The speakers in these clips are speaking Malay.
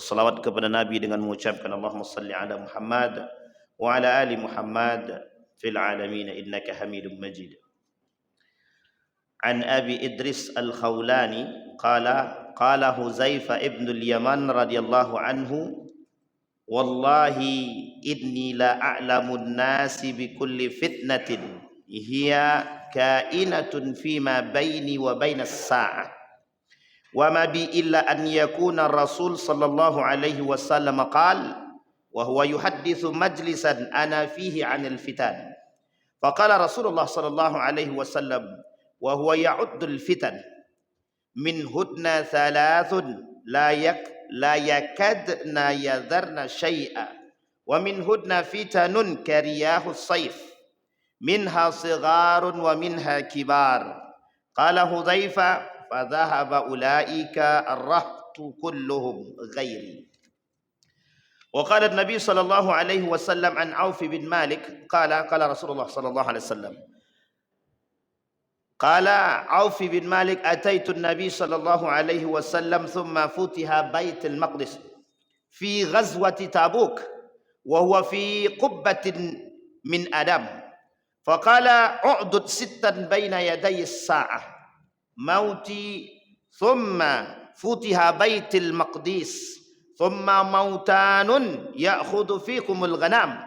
berselawat kepada Nabi dengan mengucapkan Allahumma salli ala Muhammad wa ala ali Muhammad fil alamin innaka Hamidum Majid. An Abi Idris Al-Khawlani qala Huzaifah ibn al-Yaman radhiyallahu anhu, wallahi inni la a'lamun nasi bi kulli fitnatin hiya kainatun fima baini wa bainas sa'ah wa ma bi illa an yakuna Rasul sallallahu alaihi wasallam qala wa huwa yuhaddithu majlisan ana fihi 'anil fitan. Faqala Rasulullah sallallahu alaihi wasallam wa huwa ya'uddul fitan min hudna thalathun la yakadna yadharna syai'a wa min hudna fitanun kariyahu sayf minha sigharun wa minha kibar. Qala Hudzaifah fadhahaba ulaika ar-rahtu kulluhum ghairi. Wa qala an-nabi sallallahu alaihi wasallam an Auf bin Malik qala Rasulullah sallallahu alaihi wasallam qala Auf bin Malik ataitu an-nabi sallallahu alaihi wasallam thumma futiha Baitul Maqdis fi ghazwati Tabuk wa huwa fi qubbatin min adam faqala u'dud sittan baina yaday as-sa'ah mauti thumma futiha Baitul Maqdis thumma mautanun ya'khudhu fikumul ghanam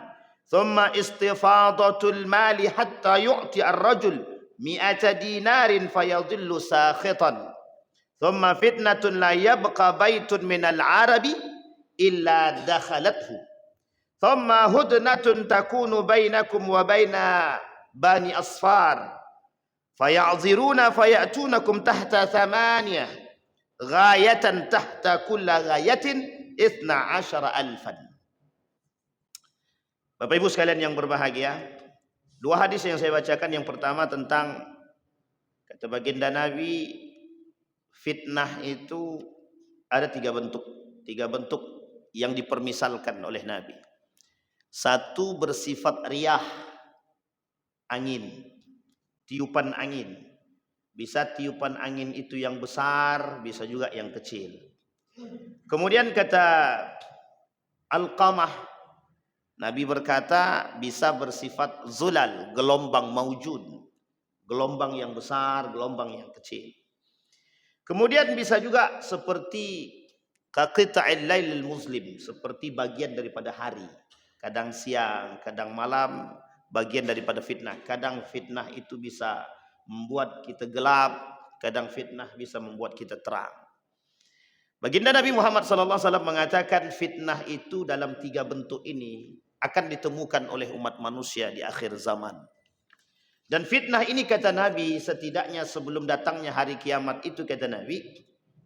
thumma istifadatul mali hatta yu'ti ar-rajul mi'ata dinarin fayadhillu sakhitan thumma fitnatun la yabqa baitun minal arabi illa dakhalathu thumma hudnatun takunu bainakum wa baina bani asfar faya'ziruna fayatunakum tahta thamaniyah ghayatan tahta kulla ghayatin 12,000. Bapak Ibu sekalian yang berbahagia, dua hadis yang saya bacakan, yang pertama tentang kata baginda Nabi, fitnah itu ada tiga bentuk yang dipermisalkan oleh Nabi. Satu bersifat riyah, angin, tiupan angin. Bisa tiupan angin itu yang besar, bisa juga yang kecil. Kemudian kata Alqamah, Nabi berkata bisa bersifat zulal, gelombang maujud, gelombang yang besar, gelombang yang kecil. Kemudian bisa juga seperti kaqita'il lailil muslim, seperti bagian daripada hari, kadang siang, kadang malam, bagian daripada fitnah. Kadang fitnah itu bisa membuat kita gelap, kadang fitnah bisa membuat kita terang. Baginda Nabi Muhammad SAW mengatakan fitnah itu dalam tiga bentuk ini akan ditemukan oleh umat manusia di akhir zaman. Dan fitnah ini kata Nabi, setidaknya sebelum datangnya hari kiamat itu kata Nabi,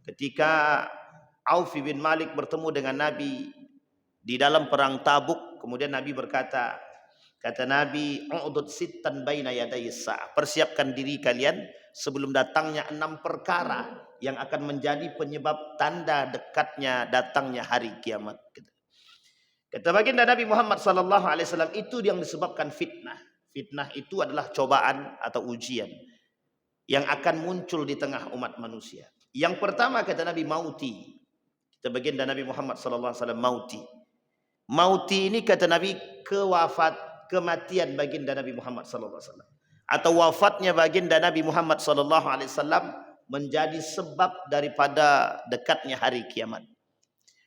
ketika Auf bin Malik bertemu dengan Nabi di dalam perang Tabuk, kemudian Nabi berkata, kata Nabi, u'dud sittan baina yadayis sa'ah, persiapkan diri kalian sebelum datangnya 6 perkara yang akan menjadi penyebab tanda dekatnya datangnya hari kiamat. Kata baginda Nabi Muhammad SAW, itu yang disebabkan fitnah. Fitnah itu adalah cobaan atau ujian yang akan muncul di tengah umat manusia. Yang pertama kata Nabi, mauti. Kata baginda Nabi Muhammad SAW, mauti. Mauti ini kata Nabi kematian baginda Nabi Muhammad SAW, atau wafatnya baginda Nabi Muhammad SAW menjadi sebab daripada dekatnya hari kiamat.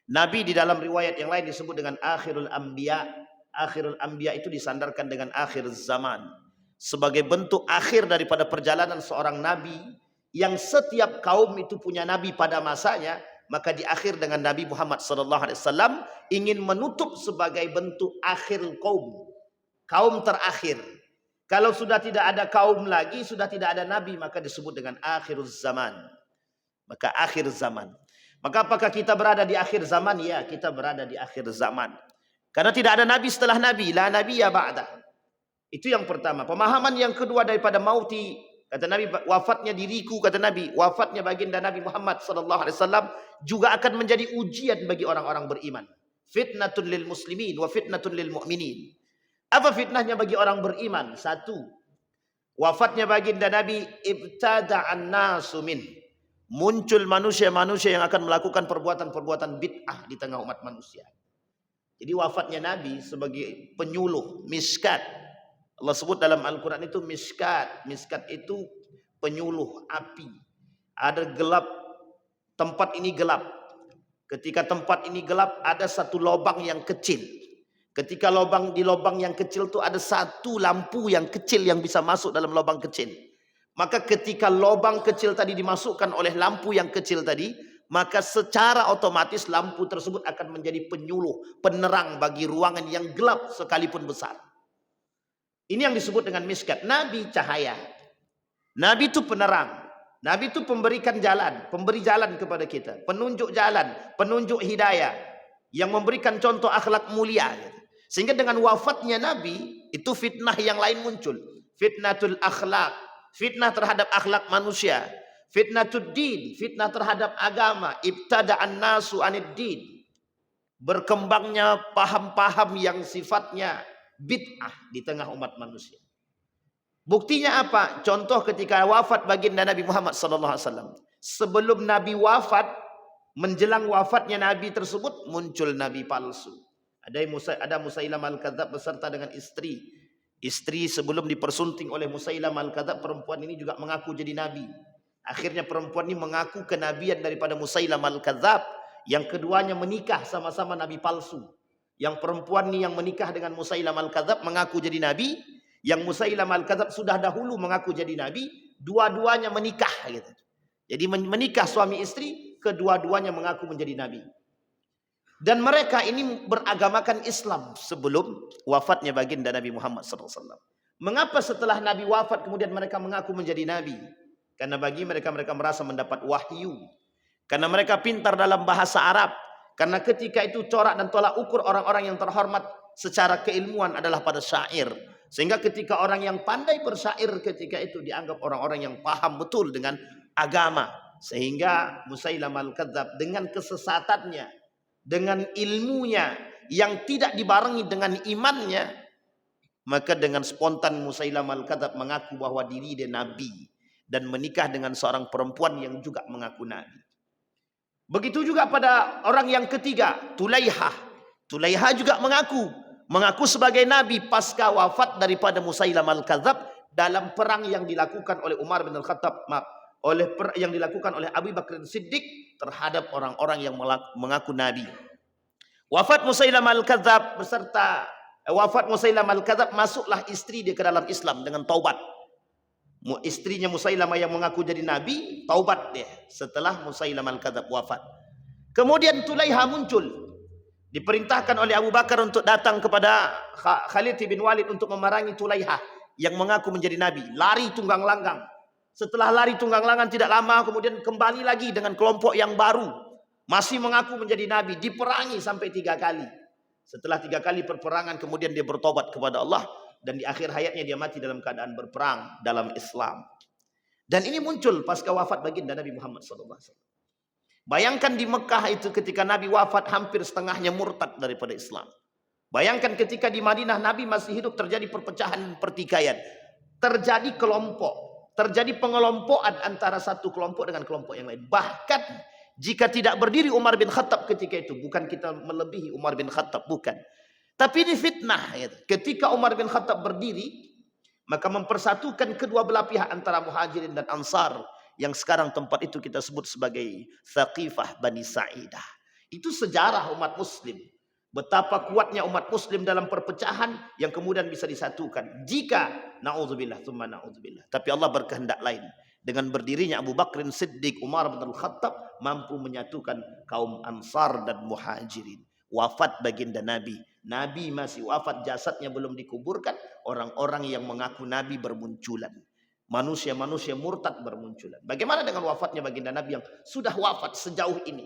Nabi di dalam riwayat yang lain disebut dengan akhirul anbiya. Akhirul anbiya itu disandarkan dengan akhir zaman, sebagai bentuk akhir daripada perjalanan seorang nabi, yang setiap kaum itu punya nabi pada masanya. Maka di akhir dengan Nabi Muhammad SAW ingin menutup sebagai bentuk akhir kaum terakhir. Kalau sudah tidak ada kaum lagi, sudah tidak ada nabi, maka disebut dengan akhir zaman. Maka akhir zaman. Maka apakah kita berada di akhir zaman? Ya, kita berada di akhir zaman. Karena tidak ada nabi setelah nabi, la nabiyya ba'dah. Itu yang pertama. Pemahaman yang kedua daripada mauti, kata Nabi, wafatnya diriku, kata Nabi, wafatnya baginda Nabi Muhammad SAW juga akan menjadi ujian bagi orang-orang beriman. Fitnatun lil muslimin wa fitnatun lil mu'minin. Apa fitnahnya bagi orang beriman? Satu, wafatnya baginda Nabi, ibtada'an nasu min, muncul manusia-manusia yang akan melakukan perbuatan-perbuatan bid'ah di tengah umat manusia. Jadi wafatnya Nabi sebagai penyuluh, miskat. Allah sebut dalam Al-Quran itu miskat. Miskat itu penyuluh api. Ada gelap, tempat ini gelap. Ketika tempat ini gelap, ada satu lubang yang kecil. Ketika di lubang yang kecil itu ada satu lampu yang kecil yang bisa masuk dalam lubang kecil. Maka ketika lubang kecil tadi dimasukkan oleh lampu yang kecil tadi, maka secara otomatis lampu tersebut akan menjadi penyuluh, penerang bagi ruangan yang gelap sekalipun besar. Ini yang disebut dengan miskat. Nabi cahaya. Nabi itu penerang. Nabi itu pemberikan jalan, pemberi jalan kepada kita, penunjuk jalan, penunjuk hidayah, yang memberikan contoh akhlak mulia. Sehingga dengan wafatnya Nabi, itu fitnah yang lain muncul. Fitnatul akhlak, fitnah terhadap akhlak manusia. Fitnatul din, fitnah terhadap agama. Ibtada'an nasu anid din. Berkembangnya paham-paham yang sifatnya bid'ah di tengah umat manusia. Buktinya apa? Contoh ketika wafat baginda Nabi Muhammad SAW. Sebelum Nabi wafat, menjelang wafatnya Nabi tersebut, muncul Nabi palsu. Ada Musailamah al-Kadzab beserta dengan istri. Istri sebelum dipersunting oleh Musailamah al-Kadzab, perempuan ini juga mengaku jadi Nabi. Akhirnya perempuan ini mengaku kenabian daripada Musailamah al-Kadzab. Yang keduanya menikah sama-sama Nabi palsu. Yang perempuan ini yang menikah dengan Musailamah al-Kadzab mengaku jadi Nabi. Yang Musailamah al-Kadzab sudah dahulu mengaku jadi Nabi. Dua-duanya menikah gitu. Jadi menikah suami istri, kedua-duanya mengaku menjadi Nabi. Dan mereka ini beragamakan Islam sebelum wafatnya baginda Nabi Muhammad SAW. Mengapa setelah Nabi wafat kemudian mereka mengaku menjadi Nabi? Karena bagi mereka merasa mendapat wahyu. Karena mereka pintar dalam bahasa Arab. Karena ketika itu corak dan tolak ukur orang-orang yang terhormat secara keilmuan adalah pada syair. Sehingga ketika orang yang pandai bersyair ketika itu dianggap orang-orang yang paham betul dengan agama. Sehingga Musailamah al-Kadzab dengan kesesatannya, dengan ilmunya yang tidak dibarengi dengan imannya, maka dengan spontan Musailamah al-Kadzab mengaku bahwa diri dia Nabi dan menikah dengan seorang perempuan yang juga mengaku Nabi. Begitu juga pada orang yang ketiga, Tulaihah. Tulaihah juga mengaku sebagai Nabi pasca wafat daripada Musailamah al-Kadzab dalam perang yang dilakukan oleh Umar bin Al-Khattab, yang dilakukan oleh Abu Bakar Siddiq terhadap orang-orang yang mengaku Nabi. Wafat Musailamah al-Kadzab wafat Musailamah al-Kadzab, masuklah istri dia ke dalam Islam dengan taubat. Istrinya Musailamah yang mengaku jadi Nabi, taubat dia setelah Musailamah al-Kadzab wafat. Kemudian Tulaihah muncul. Diperintahkan oleh Abu Bakar untuk datang kepada Khalid bin Walid untuk memerangi Tulaihah yang mengaku menjadi Nabi. Lari tunggang langgang. Setelah lari tunggang langgang tidak lama kemudian kembali lagi dengan kelompok yang baru. Masih mengaku menjadi Nabi. Diperangi sampai 3 kali. Setelah 3 kali perperangan kemudian dia bertobat kepada Allah. Dan di akhir hayatnya dia mati dalam keadaan berperang dalam Islam. Dan ini muncul pasca wafat baginda Nabi Muhammad SAW. Bayangkan di Mekah itu ketika Nabi wafat hampir setengahnya murtad daripada Islam. Bayangkan ketika di Madinah Nabi masih hidup terjadi perpecahan pertikaian. Terjadi kelompok. Terjadi pengelompokan antara satu kelompok dengan kelompok yang lain. Bahkan jika tidak berdiri Umar bin Khattab ketika itu. Bukan kita melebihi Umar bin Khattab. Bukan. Tapi ini fitnah. Ketika Umar bin Khattab berdiri, maka mempersatukan kedua belah pihak antara Muhajirin dan Ansar. Yang sekarang tempat itu kita sebut sebagai Thaqifah Bani Sa'idah. Itu sejarah umat muslim. Betapa kuatnya umat muslim dalam perpecahan yang kemudian bisa disatukan. Jika, na'udzubillah, thumma na'udzubillah. Tapi Allah berkehendak lain. Dengan berdirinya Abu Bakr Siddiq, Umar bin Al-Khattab mampu menyatukan kaum Ansar dan Muhajirin. Wafat baginda Nabi. Nabi masih wafat, jasadnya belum dikuburkan. Orang-orang yang mengaku Nabi bermunculan. Manusia-manusia murtad bermunculan. Bagaimana dengan wafatnya baginda Nabi yang sudah wafat sejauh ini?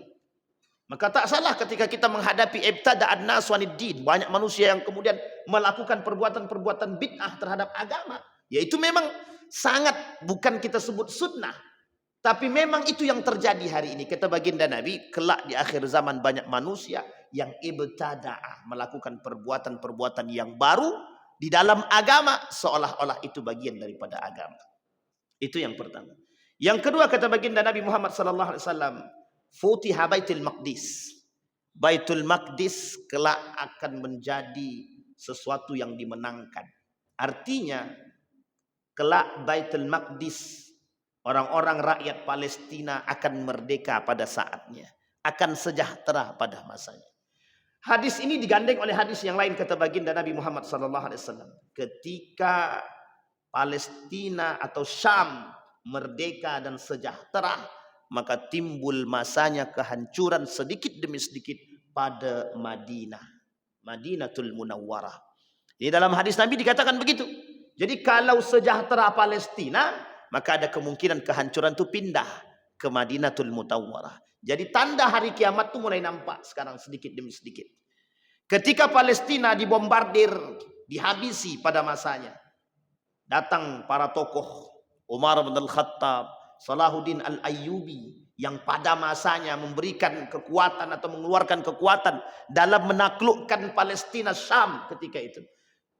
Maka tak salah ketika kita menghadapi ibtada'an nas wanid din. Banyak manusia yang kemudian melakukan perbuatan-perbuatan bid'ah terhadap agama. Yaitu memang sangat bukan kita sebut sunnah. Tapi memang itu yang terjadi hari ini. Kata baginda Nabi, kelak di akhir zaman banyak manusia yang ibtada'ah, melakukan perbuatan-perbuatan yang baru di dalam agama seolah-olah itu bagian daripada agama. Itu yang pertama. Yang kedua kata baginda Nabi Muhammad sallallahu alaihi wasallam, futiha Baitul Maqdis. Baitul Maqdis kelak akan menjadi sesuatu yang dimenangkan. Artinya kelak Baitul Maqdis, orang-orang rakyat Palestina akan merdeka pada saatnya, akan sejahtera pada masanya. Hadis ini digandeng oleh hadis yang lain kata baginda Nabi Muhammad sallallahu alaihi wasallam, ketika Palestina atau Syam merdeka dan sejahtera, maka timbul masanya kehancuran sedikit demi sedikit pada Madinah, Madinatul Munawwarah. Ini dalam hadis Nabi dikatakan begitu. Jadi kalau sejahtera Palestina, maka ada kemungkinan kehancuran itu pindah ke Madinatul Munawwarah. Jadi tanda hari kiamat itu mulai nampak sekarang sedikit demi sedikit. Ketika Palestina dibombardir, dihabisi pada masanya, datang para tokoh, Umar bin Al-Khattab, Salahuddin Al-Ayyubi, yang pada masanya memberikan kekuatan atau mengeluarkan kekuatan dalam menaklukkan Palestina Syam ketika itu.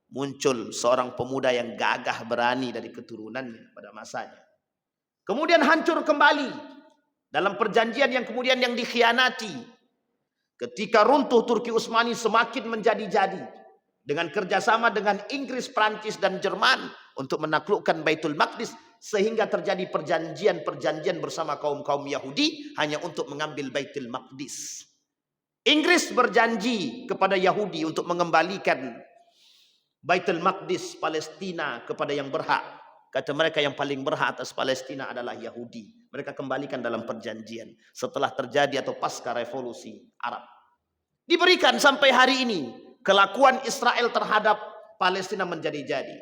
Muncul seorang pemuda yang gagah berani dari keturunannya pada masanya. Kemudian hancur kembali dalam perjanjian yang kemudian yang dikhianati. Ketika runtuh Turki Utsmani semakin menjadi-jadi dengan kerjasama dengan Inggris, Prancis dan Jerman untuk menaklukkan Baitul Maqdis, sehingga terjadi perjanjian-perjanjian bersama kaum-kaum Yahudi hanya untuk mengambil Baitul Maqdis. Inggris berjanji kepada Yahudi untuk mengembalikan Baitul Maqdis Palestina kepada yang berhak. Kata mereka yang paling berhak atas Palestina adalah Yahudi. Mereka kembalikan dalam perjanjian setelah terjadi atau pasca revolusi Arab. Diberikan sampai hari ini. Kelakuan Israel terhadap Palestina menjadi-jadi.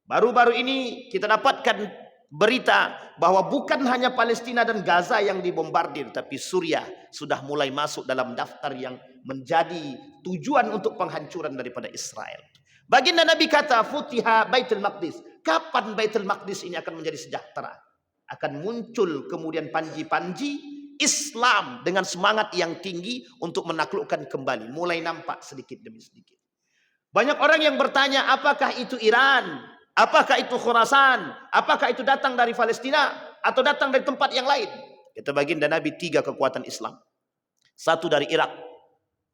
Baru-baru ini kita dapatkan berita bahwa bukan hanya Palestina dan Gaza yang dibombardir, tapi Suriah sudah mulai masuk dalam daftar yang menjadi tujuan untuk penghancuran daripada Israel. Baginda Nabi kata, futiha Baitul Maqdis. Kapan Baitul Maqdis ini akan menjadi sejahtera? Akan muncul kemudian panji-panji Islam dengan semangat yang tinggi untuk menaklukkan kembali. Mulai nampak sedikit demi sedikit. Banyak orang yang bertanya, apakah itu Iran? Apakah itu Khurasan? Apakah itu datang dari Palestina? Atau datang dari tempat yang lain? Kata baginda Nabi, 3 kekuatan Islam. 1 dari Irak.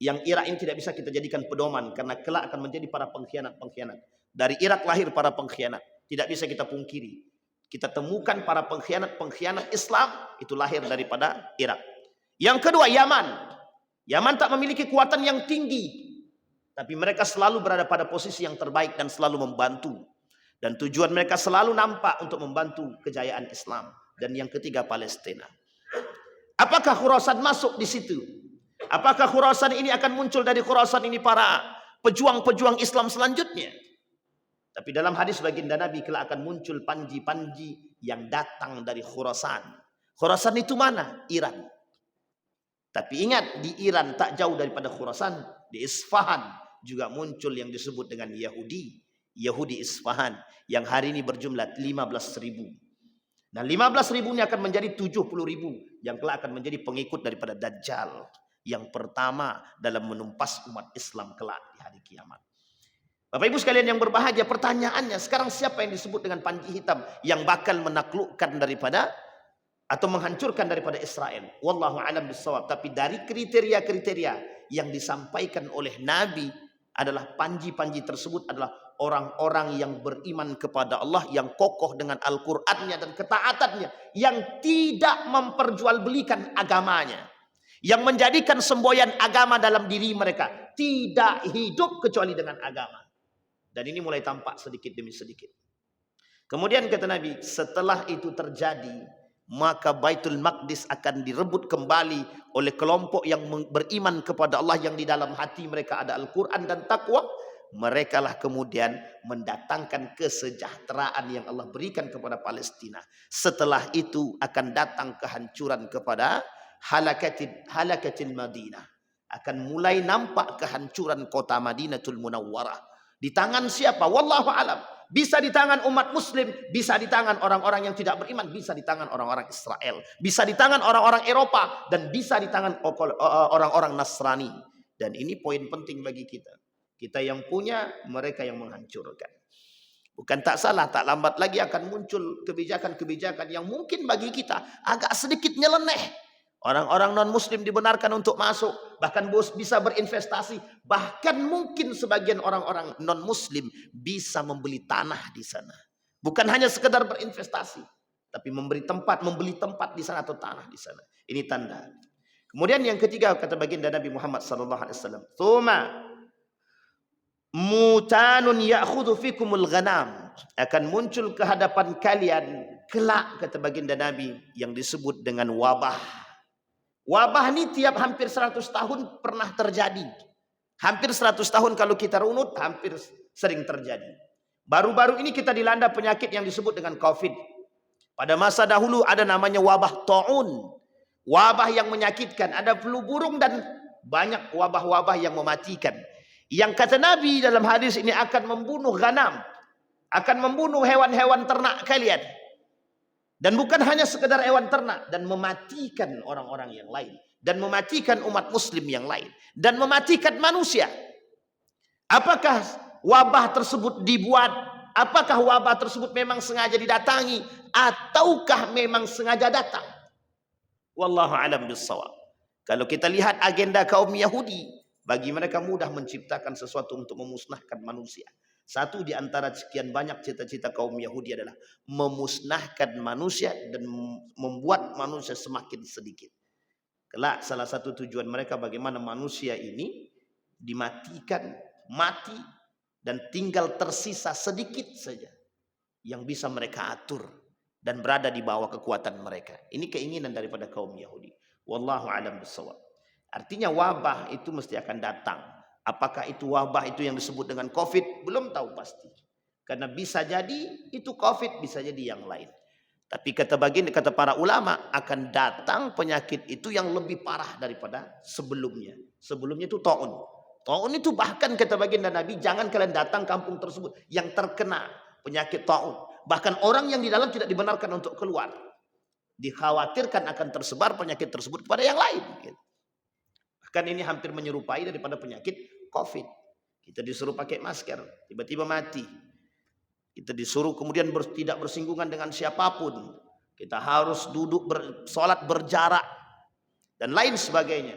Yang Irak ini tidak bisa kita jadikan pedoman, karena kelak akan menjadi para pengkhianat-pengkhianat. Dari Irak lahir para pengkhianat. Tidak bisa kita pungkiri. Kita temukan para pengkhianat-pengkhianat Islam itu lahir daripada Irak. Yang kedua, Yaman. Yaman tak memiliki kekuatan yang tinggi, tapi mereka selalu berada pada posisi yang terbaik dan selalu membantu. Dan tujuan mereka selalu nampak untuk membantu kejayaan Islam. Dan yang ketiga, Palestina. Apakah Khurasan masuk di situ? Apakah Khurasan ini akan muncul dari Khurasan ini para pejuang-pejuang Islam selanjutnya? Tapi dalam hadis baginda Nabi kelak akan muncul panji-panji yang datang dari Khurasan. Khurasan itu mana? Iran. Tapi ingat, di Iran tak jauh daripada Khurasan, di Isfahan juga muncul yang disebut dengan Yahudi. Yahudi Isfahan yang hari ini berjumlah 15.000. Nah, 15.000-nya akan menjadi 70.000 yang kelak akan menjadi pengikut daripada Dajjal yang pertama dalam menumpas umat Islam kelak di hari kiamat. Bapak Ibu sekalian yang berbahagia, pertanyaannya sekarang siapa yang disebut dengan panji hitam yang bakal menaklukkan daripada atau menghancurkan daripada Israel? Wallahu a'lam bissawab. Tapi dari kriteria-kriteria yang disampaikan oleh Nabi adalah panji-panji tersebut adalah orang-orang yang beriman kepada Allah, yang kokoh dengan Al-Qur'annya dan ketaatannya, yang tidak memperjualbelikan agamanya, yang menjadikan semboyan agama dalam diri mereka, tidak hidup kecuali dengan agama. Dan ini mulai tampak sedikit demi sedikit. Kemudian kata Nabi, setelah itu terjadi, maka Baitul Maqdis akan direbut kembali oleh kelompok yang beriman kepada Allah, yang di dalam hati mereka ada Al-Quran dan taqwa. Mereka lah kemudian mendatangkan kesejahteraan yang Allah berikan kepada Palestina. Setelah itu akan datang kehancuran kepada halakatil Madinah. Akan mulai nampak kehancuran kota Madinatul Munawwarah. Di tangan siapa? Wallahu alam. Bisa di tangan umat muslim, bisa di tangan orang-orang yang tidak beriman, bisa di tangan orang-orang Israel, bisa di tangan orang-orang Eropa, dan bisa di tangan orang-orang Nasrani. Dan ini poin penting bagi kita. Kita yang punya, mereka yang menghancurkan. Bukan tak salah, tak lambat lagi akan muncul kebijakan-kebijakan yang mungkin bagi kita agak sedikit nyeleneh. Orang-orang non-muslim dibenarkan untuk masuk, bahkan bisa berinvestasi. Bahkan mungkin sebagian orang-orang non-muslim bisa membeli tanah di sana. Bukan hanya sekedar berinvestasi, tapi membeli tempat di sana atau tanah di sana. Ini tanda. Kemudian yang ketiga, kata baginda Nabi Muhammad SAW, "Tsuma mutanun ya'khudhu fikumul ghanam." Akan muncul ke hadapan kalian kelak, kata baginda Nabi, yang disebut dengan wabah. Wabah ini tiap hampir 100 tahun pernah terjadi. Hampir 100 tahun kalau kita runut, hampir sering terjadi. Baru-baru ini kita dilanda penyakit yang disebut dengan COVID. Pada masa dahulu ada namanya wabah ta'un. Wabah yang menyakitkan. Ada flu burung dan banyak wabah-wabah yang mematikan. Yang kata Nabi dalam hadis ini akan membunuh ghanam. Akan membunuh hewan-hewan ternak kalian. Dan bukan hanya sekedar hewan ternak. Dan mematikan orang-orang yang lain. Dan mematikan umat muslim yang lain. Dan mematikan manusia. Apakah wabah tersebut dibuat? Apakah wabah tersebut memang sengaja didatangi? Ataukah memang sengaja datang? Wallahu a'lam bissawab. Kalau kita lihat agenda kaum Yahudi, bagi mereka mudah menciptakan sesuatu untuk memusnahkan manusia. Satu di antara sekian banyak cita-cita kaum Yahudi adalah memusnahkan manusia dan membuat manusia semakin sedikit. Kelak salah satu tujuan mereka bagaimana manusia ini dimatikan, mati, dan tinggal tersisa sedikit saja yang bisa mereka atur dan berada di bawah kekuatan mereka. Ini keinginan daripada kaum Yahudi. Wallahu a'lam bissawab. Artinya wabah itu mesti akan datang. Apakah itu wabah itu yang disebut dengan COVID? Belum tahu pasti. Karena bisa jadi itu COVID, bisa jadi yang lain. Tapi kata para ulama, akan datang penyakit itu yang lebih parah daripada sebelumnya. Sebelumnya itu ta'un. Ta'un itu bahkan kata baginda Nabi, jangan kalian datang kampung tersebut yang terkena penyakit ta'un. Bahkan orang yang di dalam tidak dibenarkan untuk keluar. Dikhawatirkan akan tersebar penyakit tersebut kepada yang lain. Bahkan ini hampir menyerupai daripada penyakit COVID. Kita disuruh pakai masker, tiba-tiba mati. Kita disuruh kemudian tidak bersinggungan dengan siapapun. Kita harus duduk sholat berjarak. Dan lain sebagainya.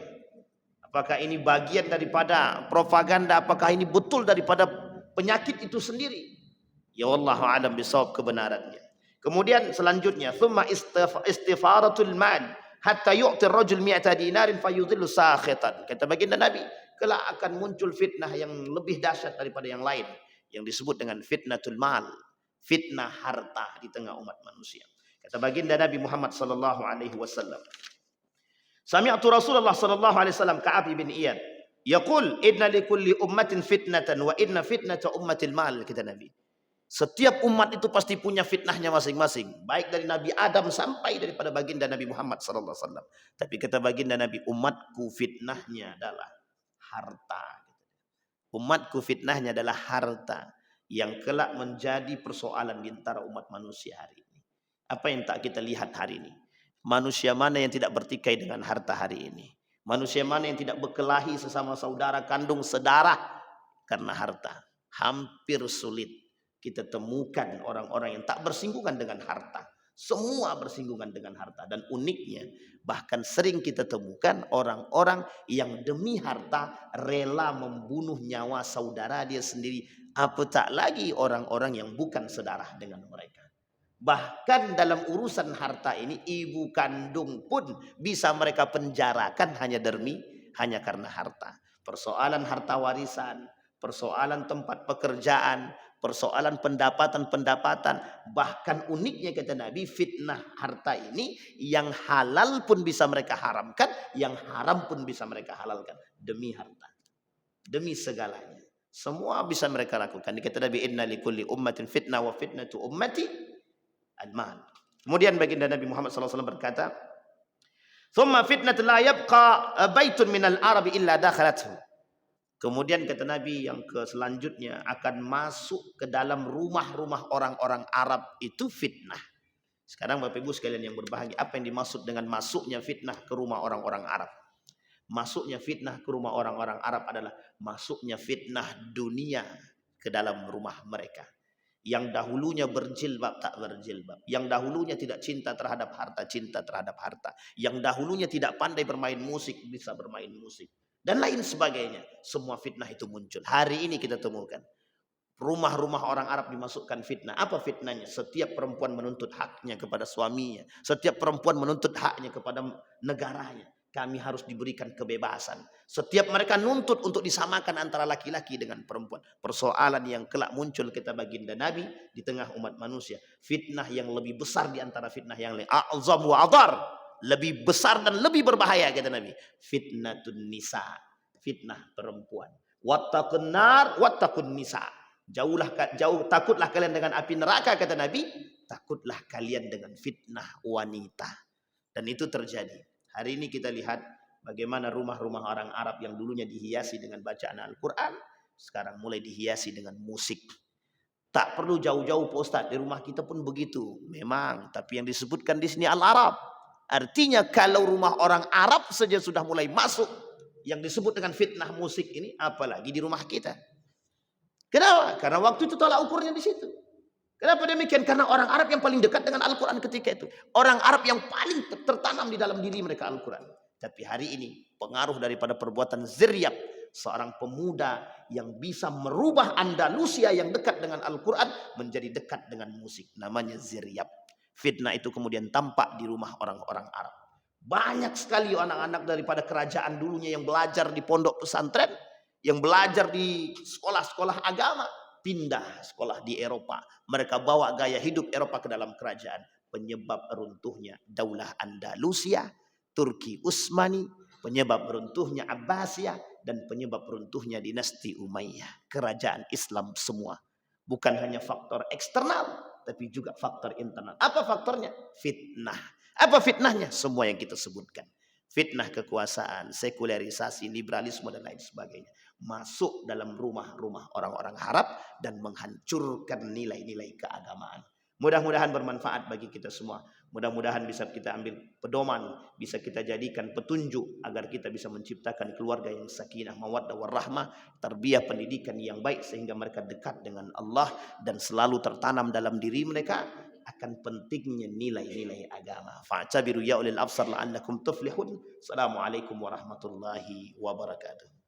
Apakah ini bagian daripada propaganda? Apakah ini betul daripada penyakit itu sendiri? Ya wallahu a'lam bishawab kebenarannya. Kemudian selanjutnya, thumma istifaratul mal hatta yu'ti ar-rajul 100 dinarin fayudhillu sakhitan. Kata baginda Nabi, kelak akan muncul fitnah yang lebih dahsyat daripada yang lain, yang disebut dengan fitnatul mal, fitnah harta di tengah umat manusia. Kata baginda Nabi Muhammad sallallahu alaihi wasallam, sami'tu Rasulullah sallallahu alaihi wasallam Ka'ab bin Iyad yaqul inna likulli ummatin fitnatan wa inna fitnata ummatil mal. Kata Nabi, setiap umat itu pasti punya fitnahnya masing-masing, baik dari Nabi Adam sampai daripada baginda Nabi Muhammad sallallahu alaihi wasallam. Tapi kata baginda Nabi, umatku fitnahnya adalah harta. Umatku fitnahnya adalah harta yang kelak menjadi persoalan di antara umat manusia hari ini. Apa yang tak kita lihat hari ini? Manusia mana yang tidak bertikai dengan harta hari ini? Manusia mana yang tidak berkelahi sesama saudara kandung sedarah karena harta? Hampir sulit kita temukan orang-orang yang tak bersinggungan dengan harta. Semua bersinggungan dengan harta. Dan uniknya, bahkan sering kita temukan orang-orang yang demi harta rela membunuh nyawa saudara dia sendiri. Apatah lagi orang-orang yang bukan sedarah dengan mereka. Bahkan dalam urusan harta ini, ibu kandung pun bisa mereka penjarakan hanya karena harta. Persoalan harta warisan, persoalan tempat pekerjaan, persoalan pendapatan, bahkan uniknya kata Nabi, fitnah harta ini yang halal pun bisa mereka haramkan, yang haram pun bisa mereka halalkan demi harta, demi segalanya. Semua bisa mereka lakukan. Dikata Nabi, inna likulli ummatin fitnah wa fitnatu ummati al-mal. Kemudian baginda Nabi Muhammad SAW berkata, thumma fitnat la yabqa baitun minal arabi illa dakhalathu. Kemudian kata Nabi yang selanjutnya akan masuk ke dalam rumah-rumah orang-orang Arab itu fitnah. Sekarang Bapak Ibu sekalian yang berbahagia, apa yang dimaksud dengan masuknya fitnah ke rumah orang-orang Arab? Masuknya fitnah ke rumah orang-orang Arab adalah masuknya fitnah dunia ke dalam rumah mereka. Yang dahulunya berjilbab tak berjilbab. Yang dahulunya tidak cinta terhadap harta, cinta terhadap harta. Yang dahulunya tidak pandai bermain musik, bisa bermain musik. Dan lain sebagainya. Semua fitnah itu muncul. Hari ini kita temukan. Rumah-rumah orang Arab dimasukkan fitnah. Apa fitnahnya? Setiap perempuan menuntut haknya kepada suaminya. Setiap perempuan menuntut haknya kepada negaranya. Kami harus diberikan kebebasan. Setiap mereka nuntut untuk disamakan antara laki-laki dengan perempuan. Persoalan yang kelak muncul kata baginda Nabi di tengah umat manusia. Fitnah yang lebih besar di antara fitnah yang lain. A'zam wa adar. Lebih besar dan lebih berbahaya kata Nabi. Fitnatun nisa. Fitnah perempuan. Wattaqun nar wattaqun nisa. Takutlah kalian dengan api neraka kata Nabi. Takutlah kalian dengan fitnah wanita. Dan itu terjadi. Hari ini kita lihat bagaimana rumah-rumah orang Arab yang dulunya dihiasi dengan bacaan Al-Quran, sekarang mulai dihiasi dengan musik. Tak perlu jauh-jauh Pak Ustaz, di rumah kita pun begitu. Memang, tapi yang disebutkan di sini Al-Arab. Artinya kalau rumah orang Arab saja sudah mulai masuk yang disebut dengan fitnah musik ini, apalagi di rumah kita. Kenapa? Karena waktu itu tolak ukurnya di situ. Kenapa demikian? Karena orang Arab yang paling dekat dengan Al-Quran ketika itu. Orang Arab yang paling tertanam di dalam diri mereka Al-Quran. Tapi hari ini pengaruh daripada perbuatan Ziryab. Seorang pemuda yang bisa merubah Andalusia yang dekat dengan Al-Quran menjadi dekat dengan musik. Namanya Ziryab. Fitnah itu kemudian tampak di rumah orang-orang Arab. Banyak sekali anak-anak daripada kerajaan dulunya yang belajar di pondok pesantren. Yang belajar di sekolah-sekolah agama. Pindah sekolah di Eropa. Mereka bawa gaya hidup Eropa ke dalam kerajaan. Penyebab runtuhnya Daulah Andalusia, Turki Utsmani, penyebab runtuhnya Abbasiyah, dan penyebab runtuhnya dinasti Umayyah. Kerajaan Islam semua. Bukan hanya faktor eksternal, tapi juga faktor internal. Apa faktornya? Fitnah. Apa fitnahnya? Semua yang kita sebutkan. Fitnah kekuasaan, sekularisasi, liberalisme, dan lain sebagainya. Masuk dalam rumah-rumah orang-orang Arab dan menghancurkan nilai-nilai keagamaan. Mudah-mudahan bermanfaat bagi kita semua. Mudah-mudahan bisa kita ambil pedoman, bisa kita jadikan petunjuk agar kita bisa menciptakan keluarga yang sakinah, mawaddah, warahmah, tarbiyah pendidikan yang baik sehingga mereka dekat dengan Allah dan selalu tertanam dalam diri mereka akan pentingnya nilai-nilai agama. Fa'tabiru ya ulil absar la'allakum tuflihun. Assalamualaikum warahmatullahi wabarakatuh.